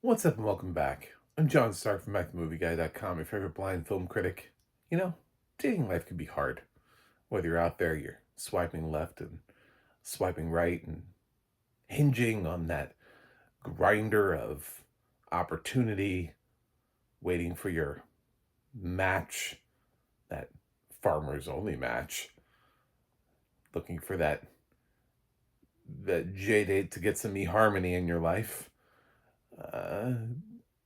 What's up and welcome back. I'm John Stark from BackTheMovieGuy.com, your favorite blind film critic. You know, dating life can be hard. Whether you're out there, you're swiping left and swiping right and hinging on that grinder of opportunity, waiting for your match, that farmer's only match, looking for that J date to get some eHarmony in your life. Uh,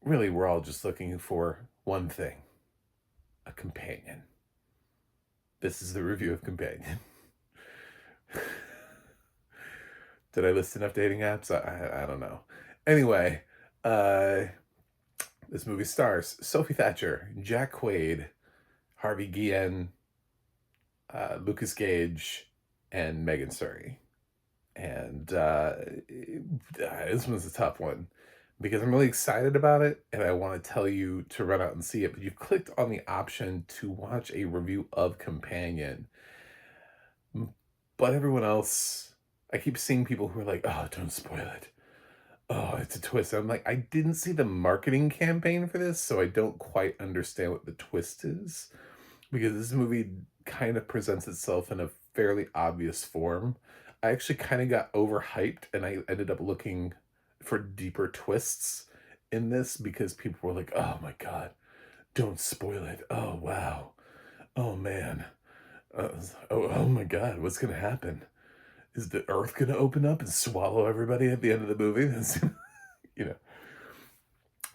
really, we're all just looking for one thing: a companion. This is the review of Companion. Did I list enough dating apps? I don't know. Anyway, uh, this movie stars Sophie Thatcher, Jack Quaid, Harvey Guillen, Lucas Gage, and Megan Surrey. And this one's a tough one because I'm really excited about it and I want to tell you to run out and see it. But you've clicked on the option to watch a review of Companion. But everyone else, I keep seeing people who are like, oh, don't spoil it. Oh, it's a twist. I'm like, I didn't see the marketing campaign for this, so I don't quite understand what the twist is. Because this movie kind of presents itself in a fairly obvious form. I actually kind of got overhyped and I ended up looking for deeper twists in this because people were like, oh my God, don't spoil it. Oh, wow. Oh, man. Oh my God, what's going to happen? Is the earth going to open up and swallow everybody at the end of the movie? That's, you know.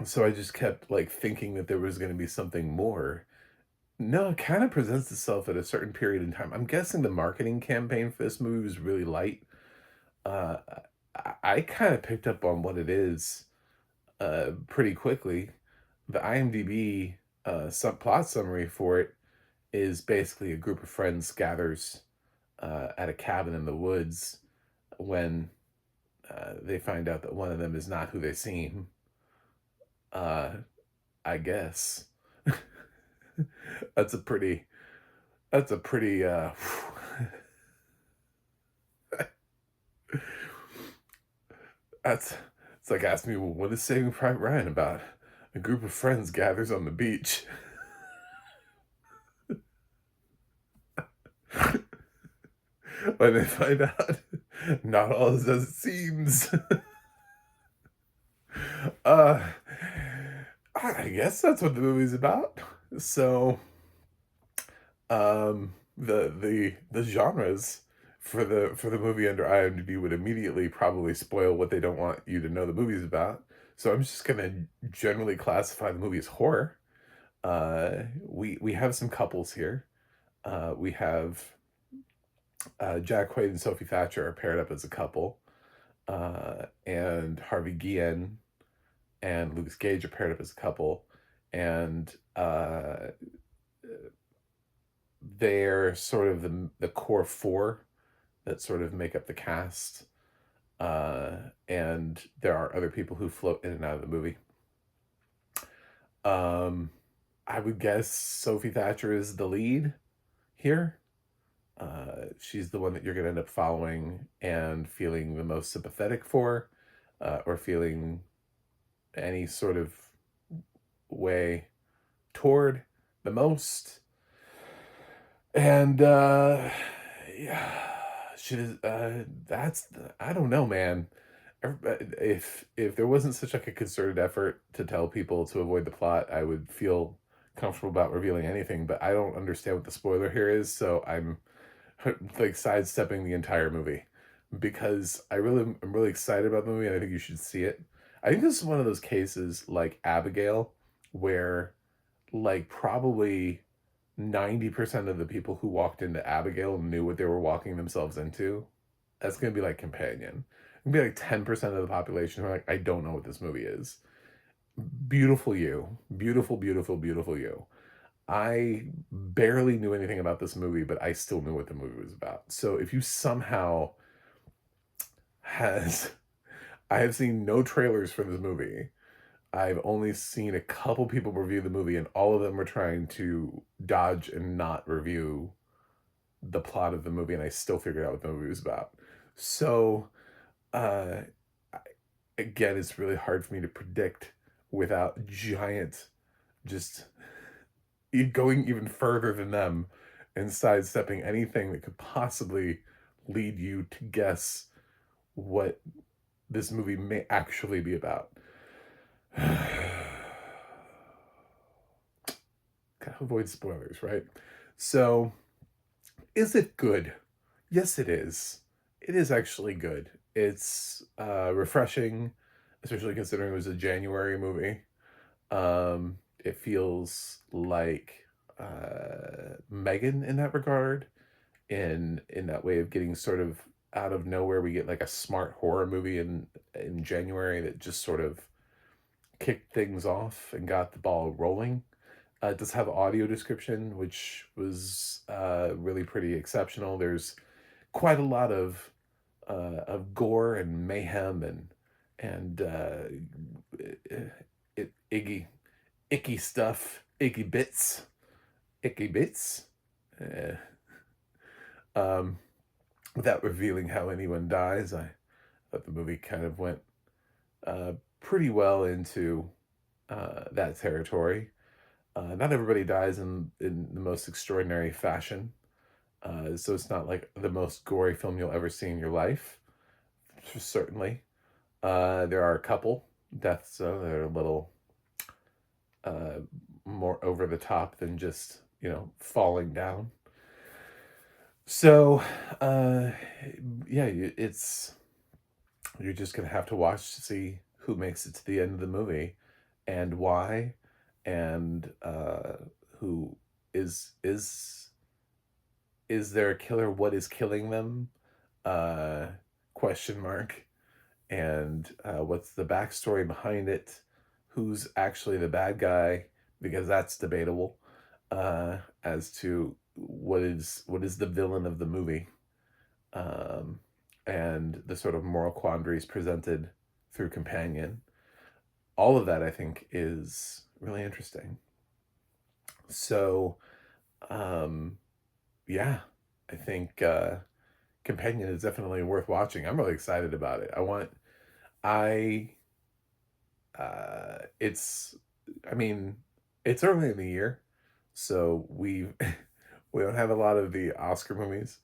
So I just kept like thinking that there was going to be something more. No, it kind of presents itself at a certain period in time. I'm guessing the marketing campaign for this movie was really light. Uh, I kind of picked up on what it is pretty quickly. The IMDb subplot summary for it is basically a group of friends gathers at a cabin in the woods when they find out that one of them is not who they seem. Uh, I guess that's a pretty. That's a pretty. That's. It's like asking me, well, what is Saving Private Ryan about? A group of friends gathers on the beach. When they find out not all is as it seems. uh I guess that's what the movie's about. So the genres for the movie under IMDb would immediately probably spoil what they don't want you to know the movie's about. So I'm just gonna generally classify the movie as horror. We have some couples here. We have Jack Quaid and Sophie Thatcher are paired up as a couple, and Harvey Guillen and Lucas Gage are paired up as a couple, and they're sort of the core four that sort of make up the cast. And there are other people who float in and out of the movie. Um, I would guess Sophie Thatcher is the lead here. She's the one that you're going to end up following and feeling the most sympathetic for, or feeling any sort of way toward the most. And yeah, she does. That's I don't know, man. If there wasn't such like a concerted effort to tell people to avoid the plot, I would feel comfortable about revealing anything. But I don't understand what the spoiler here is, so I'm like sidestepping the entire movie because I'm really excited about the movie and I think you should see it. I think this is one of those cases like Abigail where like probably 90% of the people who walked into Abigail knew what they were walking themselves into. That's going to be like Companion. It'll be like 10% of the population who are like, I don't know what this movie is. Beautiful you. Beautiful, beautiful, beautiful you. I barely knew anything about this movie, but I still knew what the movie was about. So if you somehow has I have seen no trailers for this movie. I've only seen a couple people review the movie, and all of them were trying to dodge and not review the plot of the movie, and I still figured out what the movie was about. So, uh, again, it's really hard for me to predict without giant, just going even further than them and sidestepping anything that could possibly lead you to guess what this movie may actually be about. Gotta avoid spoilers, right? So, is it good? Yes, it is. It is actually good. It's refreshing, especially considering it was a January movie. It feels like Megan in that regard, in that way of getting sort of out of nowhere. We get like a smart horror movie in January that just sort of kicked things off and got the ball rolling. It does have audio description, which was really pretty exceptional. There's quite a lot of gore and mayhem and icky stuff, icky bits. Uh, um, without revealing how anyone dies, I thought the movie kind of went pretty well into that territory. Not everybody dies in the most extraordinary fashion. So it's not like the most gory film you'll ever see in your life. Certainly. There are a couple deaths, though, that are a little uh, more over the top than just, falling down. So, uh, yeah, you're just going to have to watch to see who makes it to the end of the movie and why, and who is is there a killer? What is killing them? Uh, question mark. And what's the backstory behind it? Who's actually the bad guy? Because that's debatable as to what is the villain of the movie, um, and the sort of moral quandaries presented through Companion. All of that, I think, is really interesting. So, um, yeah, I think Companion is definitely worth watching. I'm really excited about it. I, it's, I mean, it's early in the year, so we don't have a lot of the Oscar movies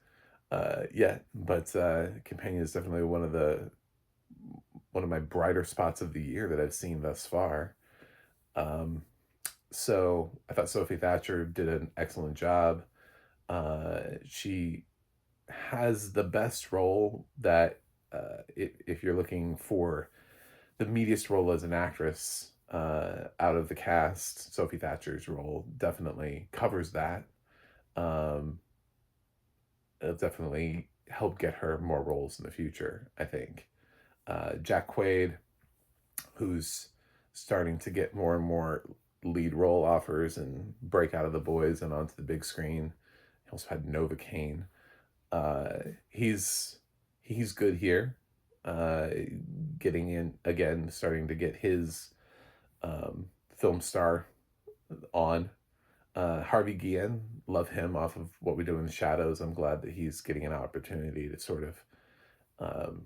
yet, but Companion is definitely one of my brighter spots of the year that I've seen thus far. Um, so I thought Sophie Thatcher did an excellent job. She has the best role that if you're looking for the meatiest role as an actress out of the cast, Sophie Thatcher's role definitely covers that. Um, it'll definitely help get her more roles in the future, I think. Jack Quaid, who's starting to get more and more lead role offers and break out of the boys and onto the big screen. He also had Novocaine. Uh, he's he's good here. Uh, Getting in again, starting to get his film star on. Harvey Guillen, love him off of What We Do in the Shadows. I'm glad that he's getting an opportunity to sort of. Um,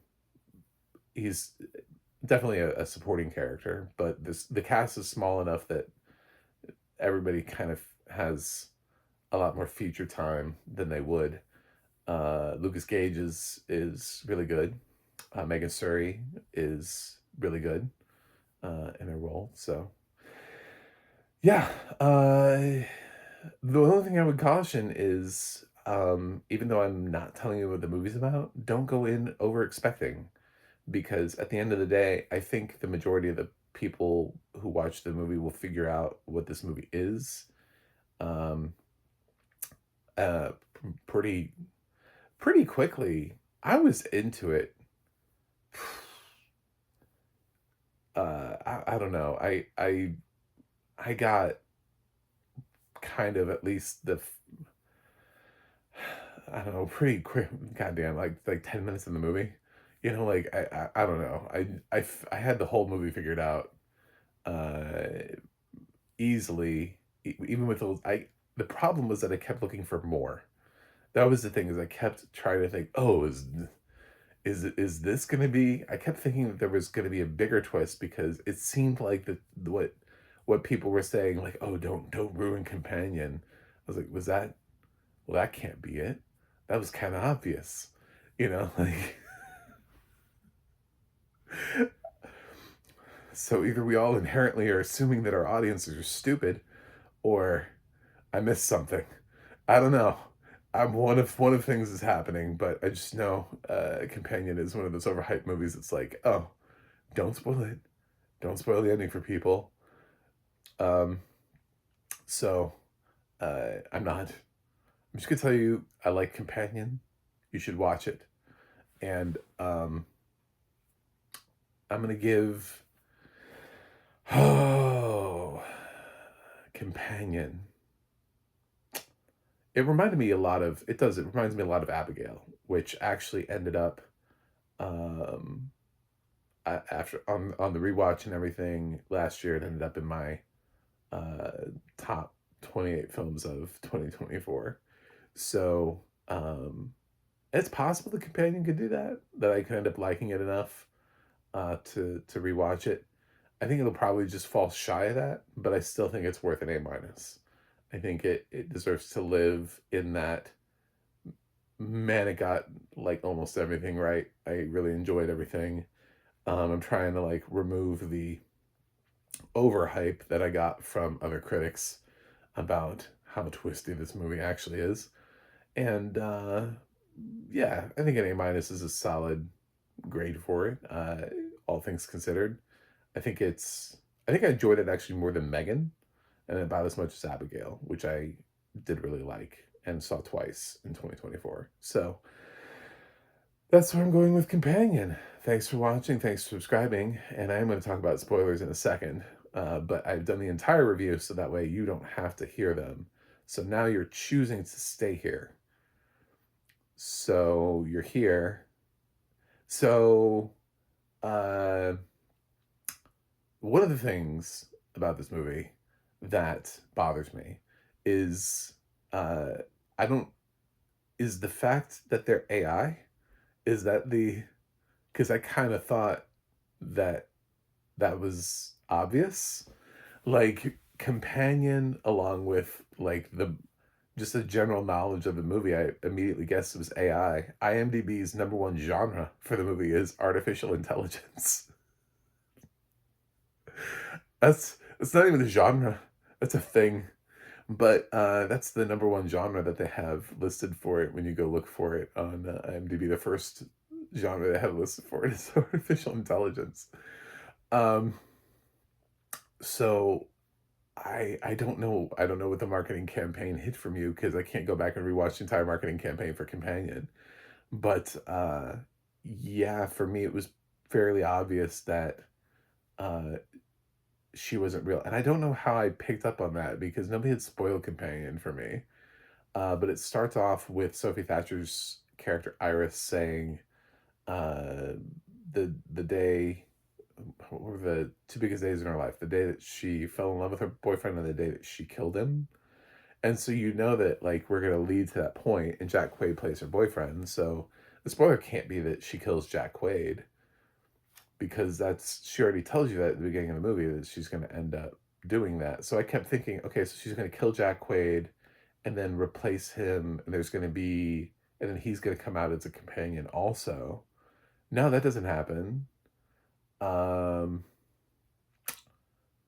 he's definitely a supporting character, but the cast is small enough that everybody kind of has a lot more feature time than they would. Lucas Gage is really good. Megan Surrey is really good in her role. So yeah, the only thing I would caution is, even though I'm not telling you what the movie's about, don't go in over expecting, because at the end of the day, I think the majority of the people who watch the movie will figure out what this movie is. Um, uh, pretty pretty quickly. I was into it. I don't know. I got kind of at least I don't know, pretty quick. Goddamn, like 10 minutes in the movie. Like I don't know. I had the whole movie figured out uh easily. Even with those, the problem was that I kept looking for more. That was the thing, is I kept trying to think, oh, Is this gonna be? I kept thinking that there was gonna be a bigger twist because it seemed like what people were saying, like, oh, don't ruin companion. I was like, was that? Well, that can't be it. That was kind of obvious, like. So either we all inherently are assuming that our audiences are stupid, or I missed something. I don't know. I'm one of things is happening, but I just know Companion is one of those overhyped movies. It's like, oh, don't spoil it. Don't spoil the ending for people. Um, so I'm not. I'm just gonna tell you, I like Companion. You should watch it, and I'm gonna give oh Companion. It reminded me a lot of. It does. It reminds me a lot of Abigail, which actually ended up um after on the rewatch and everything last year. It ended up in my uh top 28 films of 2024. So it's possible the companion could do that I could end up liking it enough to rewatch it. I think it'll probably just fall shy of that, but I still think it's worth an A minus. I think it deserves to live in that. Man, it got like almost everything right. I really enjoyed everything. I'm trying to like remove the overhype that I got from other critics about how twisty this movie actually is. And yeah, I think an A minus is a solid grade for it. All things considered, I think I enjoyed it actually more than Megan, and about as much as Abigail, which I did really like and saw twice in 2024. So that's where I'm going with Companion. Thanks for watching. Thanks for subscribing. And I am going to talk about spoilers in a second. But I've done the entire review so that way you don't have to hear them. So now you're choosing to stay here. So you're here. So, uh, one of the things about this movie that bothers me is uh, I don't, is the fact that they're AI. Is that the, because I kind of thought that that was obvious. Like companion along with like the just a general knowledge of the movie, I immediately guessed it was AI. IMDb's number one genre for the movie is artificial intelligence. It's not even a genre. That's a thing. But that's the number one genre that they have listed for it when you go look for it on IMDb. The first genre they have listed for it is artificial intelligence. Um, so I don't know. I don't know what the marketing campaign hit from you because I can't go back and rewatch the entire marketing campaign for Companion. But yeah, for me it was fairly obvious that uh, she wasn't real, and I don't know how I picked up on that because nobody had spoiled Companion for me. But it starts off with Sophie Thatcher's character Iris saying, uh, the day, what were the two biggest days in her life? The day that she fell in love with her boyfriend and the day that she killed him. And so you know that like we're gonna lead to that point, and Jack Quaid plays her boyfriend. So the spoiler can't be that she kills Jack Quaid because that's she already tells you that at the beginning of the movie that she's gonna end up doing that. So I kept thinking, okay, so she's gonna kill Jack Quaid and then replace him, and there's gonna be and then he's gonna come out as a companion also. No, that doesn't happen. Um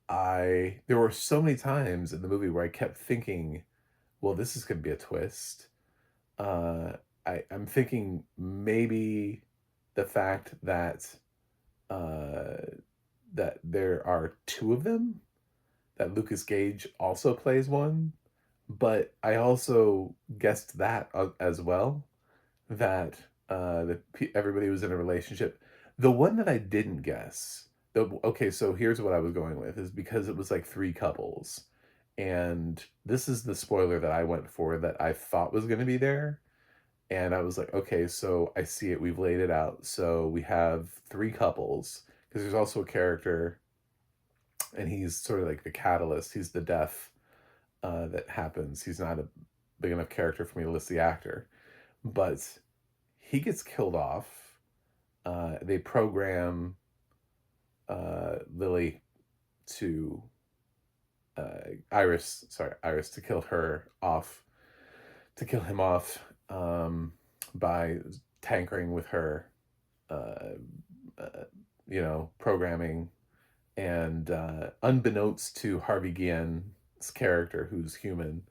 I there were so many times in the movie where I kept thinking, well, this is gonna be a twist. Uh, I'm thinking maybe the fact uh, that there are two of them, that Lucas Gage also plays one, but I also guessed that as well, that everybody was in a relationship. The one that I didn't guess, okay, so here's what I was going with, is because it was like three couples, and this is the spoiler that I went for that I thought was going to be there. And I was like, okay, so I see it. We've laid it out. So we have three couples because there's also a character, and he's sort of like the catalyst. He's the death that happens. He's not a big enough character for me to list the actor, but he gets killed off. they program Lily to Iris to kill her off, to kill him off, by tankering with her, uh, uh, programming, and unbeknownst to Harvey Guillen's character, who's human,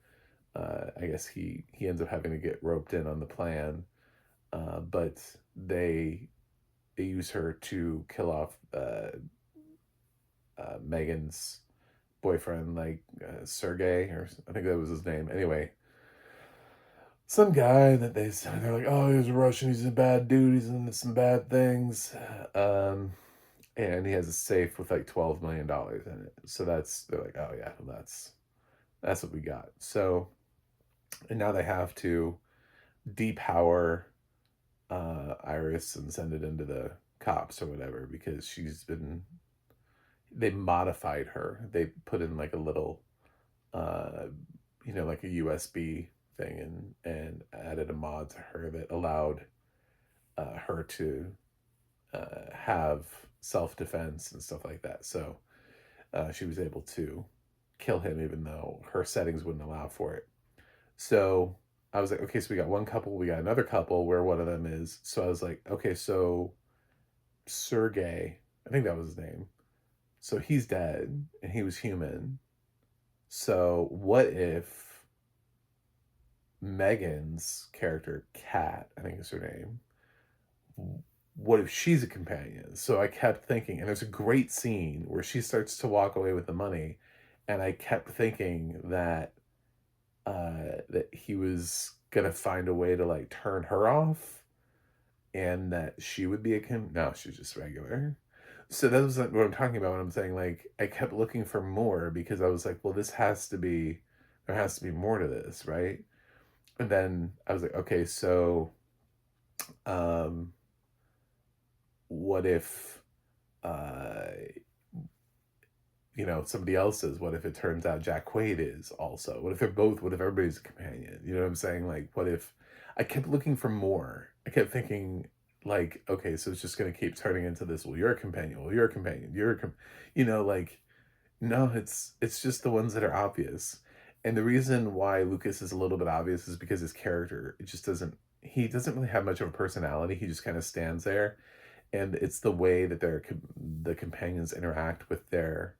I guess he ends up having to get roped in on the plan, but they use her to kill off Megan's boyfriend, like Sergey, or I think that was his name. Anyway, some guy that they're like, oh, he's a Russian, he's a bad dude, he's into some bad things, and he has a safe with like $12 million in it. So they're like, oh yeah, well, that's what we got. So, and now they have to depower Iris and send it into the cops or whatever, because they modified her. They put in like a little, uh, like a USB thing, and added a mod to her that allowed her to have self defense and stuff like that. So she was able to kill him, even though her settings wouldn't allow for it. So I was like, okay, so we got one couple, we got another couple where one of them is. So I was like, okay, so Sergey, I think that was his name. So he's dead and he was human. So what if Megan's character, Kat, I think is her name, what if she's a companion? So I kept thinking, and there's a great scene where she starts to walk away with the money, and I kept thinking that he was gonna find a way to like turn her off, and that she would be no, she's just regular. So that was like what I'm talking about when I'm saying, like, I kept looking for more, because I was like, well, there has to be more to this, right? And then I was like, okay, so um what if uh somebody else is? What if it turns out Jack Quaid is also? What if everybody's a companion? You know what I'm saying? Like, what if I kept looking for more? I kept thinking, like, okay, so it's just going to keep turning into this. Well, you're a companion. Well, you're a companion. Like, no, it's just the ones that are obvious. And the reason why Lucas is a little bit obvious is because his character, he doesn't really have much of a personality. He just kind of stands there, and it's the way that the companions interact with their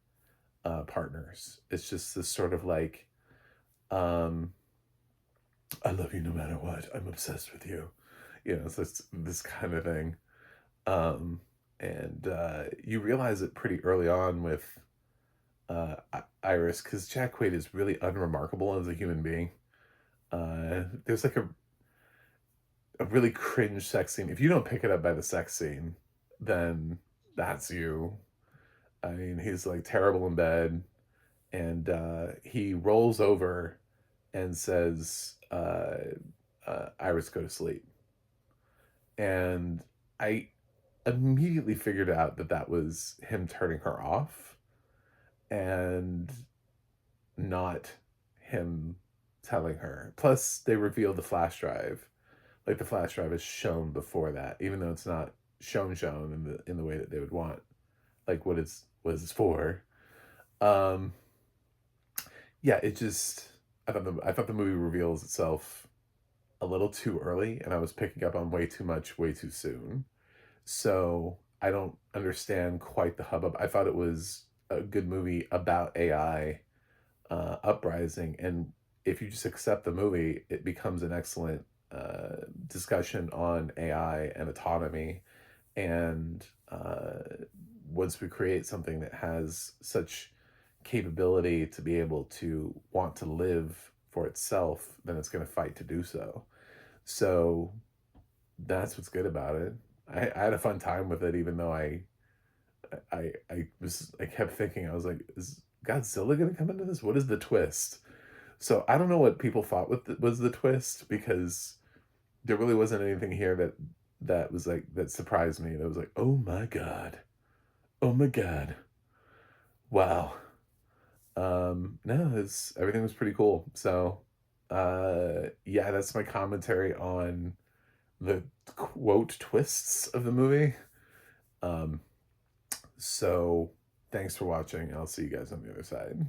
partners. It's just this sort of like, um, I love you no matter what. I'm obsessed with you. It's this kind of thing. Um, and you realize it pretty early on with Iris, because Jack Quaid is really unremarkable as a human being. There's like a really cringe sex scene. If you don't pick it up by the sex scene, then that's you. I mean, he's like terrible in bed, and he rolls over and says, Iris, go to sleep. And I immediately figured out that that was him turning her off, and not him telling her. Plus, they revealed the flash drive. Like, the flash drive is shown before that, even though it's not shown in the way that they would want, like what it's for. Um, yeah, it just I thought the movie reveals itself a little too early, and I was picking up on way too much way too soon. So I don't understand quite the hubbub. I thought it was a good movie about AI uprising, and if you just accept the movie, it becomes an excellent discussion on AI and autonomy. And once we create something that has such capability to be able to want to live for itself, then it's going to fight to do so. So that's what's good about it. I had a fun time with it, even though I kept thinking, I was like, is Godzilla going to come into this? What is the twist? So I don't know what people thought was the twist, because there really wasn't anything here that was like, that surprised me. That was like, oh my god, oh my god, wow. No, everything was pretty cool. So yeah, that's my commentary on the quote twists of the movie. So thanks for watching. I'll see you guys on the other side.